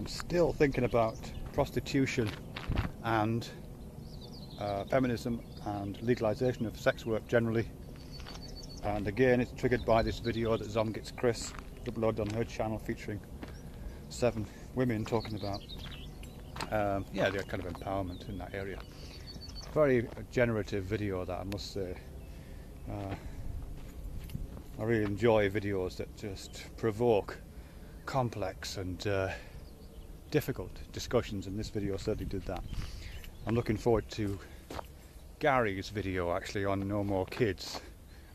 I'm still thinking about prostitution and feminism and legalisation of sex work generally. And again, it's triggered by this video that Zomgits Chris uploaded on her channel featuring 7 women talking about their kind of empowerment in that area. Very generative video, that, I must say. I really enjoy videos that just provoke complex and difficult discussions, and this video certainly did that. I'm looking forward to Gary's video actually on No More Kids.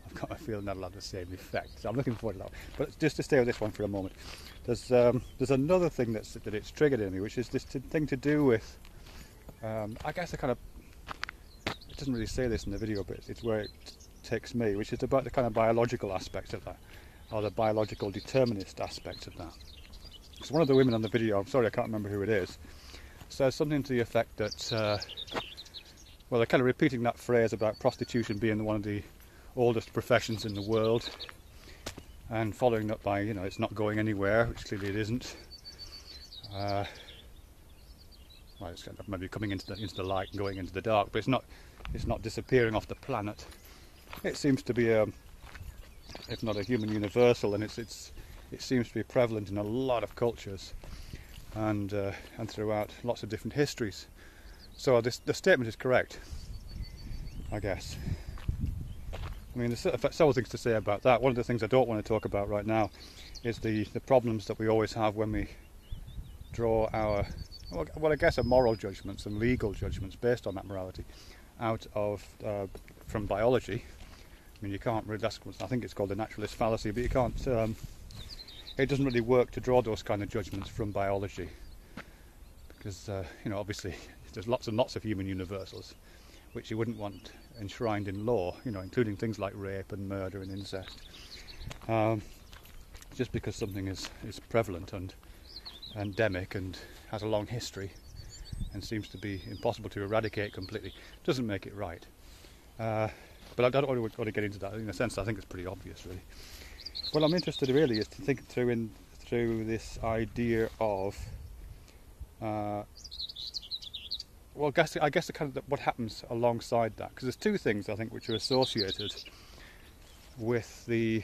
I've got a feeling that'll have the same effect, so I'm looking forward to that. But just to stay with this one for a moment, there's another thing that it's triggered in me, which is this thing to do with, I guess it doesn't really say this in the video, but it's where it takes me, which is about the kind of biological aspects of that, or the biological determinist aspects of that. So one of the women on the video, I'm sorry I can't remember who it is, says something to the effect that, well, they're kind of repeating that phrase about prostitution being one of the oldest professions in the world, and following up by, it's not going anywhere, which clearly it isn't. Well, it's kind of maybe coming into the light and going into the dark, but it's not disappearing off the planet. It seems to be if not a human universal, and it seems to be prevalent in a lot of cultures and throughout lots of different histories. So the statement is correct, I guess. I mean, there's several things to say about that. One of the things I don't want to talk about right now is the problems that we always have when we draw our, well, I guess, moral judgments and legal judgments based on that morality out of from biology. I mean, you can't really, I think it's called the naturalist fallacy, but you can't, it doesn't really work to draw those kind of judgments from biology, because, obviously there's lots and lots of human universals which you wouldn't want enshrined in law, including things like rape and murder and incest. Just because something is prevalent and endemic and has a long history and seems to be impossible to eradicate completely doesn't make it right. But I don't want to get into that. In a sense, I think it's pretty obvious, really. What I'm interested really is to think through this idea of, well, I guess the kind of what happens alongside that, because there's 2 things I think which are associated with the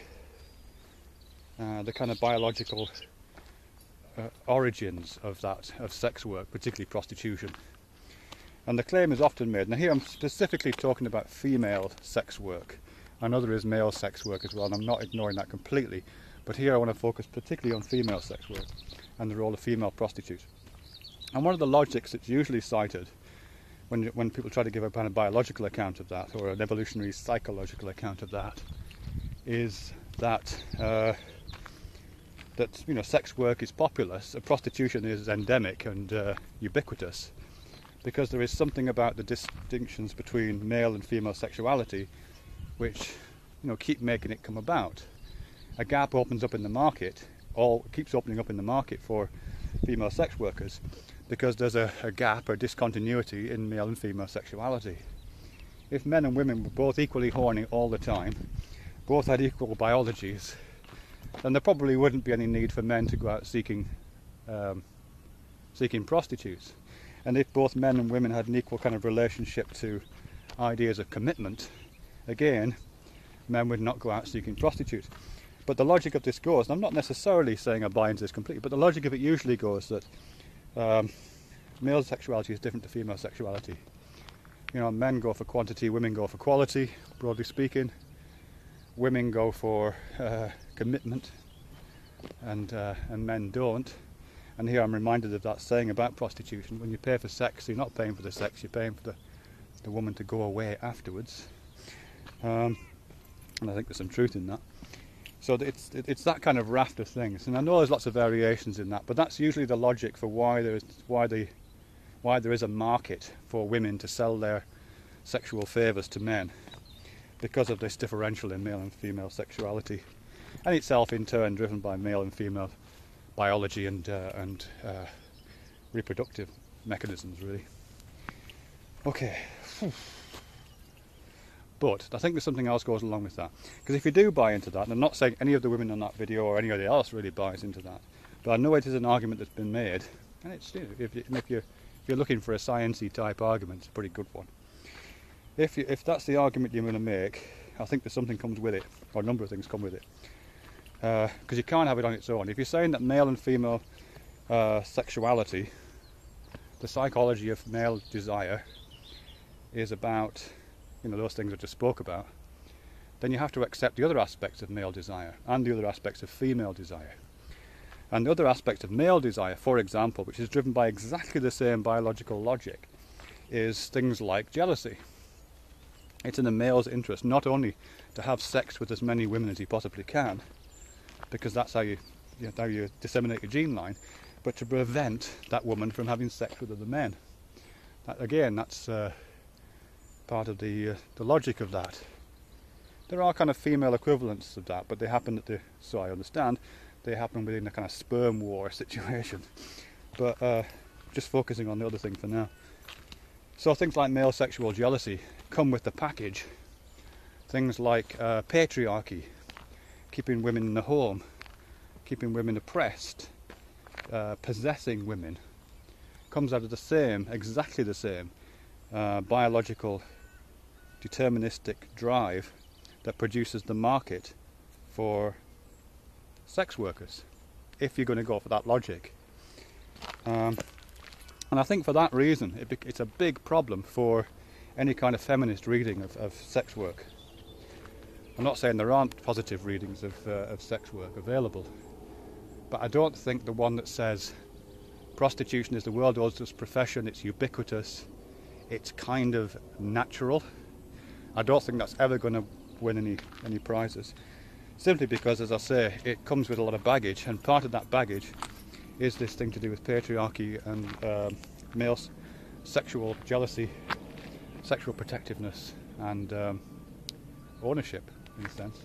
kind of biological origins of sex work, particularly prostitution. And the claim is often made, and here I'm specifically talking about female sex work. I know there is male sex work as well, and I'm not ignoring that completely, but here I want to focus particularly on female sex work and the role of female prostitutes. And one of the logics that's usually cited when people try to give a kind of biological account of that, or an evolutionary psychological account of that, is that sex work is populous, prostitution is endemic and ubiquitous, because there is something about the distinctions between male and female sexuality which keep making it come about. A gap opens up in the market, or keeps opening up in the market for female sex workers, because there's a gap or discontinuity in male and female sexuality. If men and women were both equally horny all the time, both had equal biologies, then there probably wouldn't be any need for men to go out seeking prostitutes. And if both men and women had an equal kind of relationship to ideas of commitment, again, men would not go out seeking prostitutes. But the logic of this goes, and I'm not necessarily saying I buy into this completely, but the logic of it usually goes that male sexuality is different to female sexuality. Men go for quantity, women go for quality, broadly speaking. Women go for commitment, and men don't. And here I'm reminded of that saying about prostitution: when you pay for sex, you're not paying for the sex, you're paying for the woman to go away afterwards. And I think there's some truth in that. So it's that kind of raft of things, and I know there's lots of variations in that, but that's usually the logic for why there is a market for women to sell their sexual favours to men, because of this differential in male and female sexuality, and itself in turn driven by male and female biology and reproductive mechanisms, really. Okay. But I think there's something else goes along with that, because if you do buy into that, and I'm not saying any of the women on that video or anybody else really buys into that, but I know it is an argument that's been made, And it's, you know, if you're looking for a sciencey type argument, it's a pretty good one. If that's the argument you're going to make, I think there's something comes with it, or a number of things come with it. Because you can't have it on its own. If you're saying that male and female sexuality, the psychology of male desire, is about, you know, those things I just spoke about, then you have to accept the other aspects of male desire and the other aspects of female desire. And the other aspect of male desire, for example, which is driven by exactly the same biological logic, is things like jealousy. It's in a male's interest not only to have sex with as many women as he possibly can, because that's how you disseminate your gene line, but to prevent that woman from having sex with other men. That's part of the logic of that. There are kind of female equivalents of that, but they happen so I understand, they happen within a kind of sperm war situation. But just focusing on the other thing for now. So things like male sexual jealousy come with the package. Things like patriarchy, keeping women in the home, keeping women oppressed, possessing women, comes out of exactly the same biological deterministic drive that produces the market for sex workers, if you're going to go for that logic. And I think for that reason it's a big problem for any kind of feminist reading of sex work. I'm not saying there aren't positive readings of sex work available, but I don't think the one that says prostitution is the world's oldest profession, it's ubiquitous, it's kind of natural, I don't think that's ever going to win any prizes. Simply because, as I say, it comes with a lot of baggage, and part of that baggage is this thing to do with patriarchy and male sexual jealousy, sexual protectiveness, and ownership, in a sense.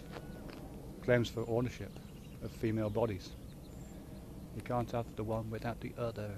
Claims for ownership of female bodies. You can't have the one without the other.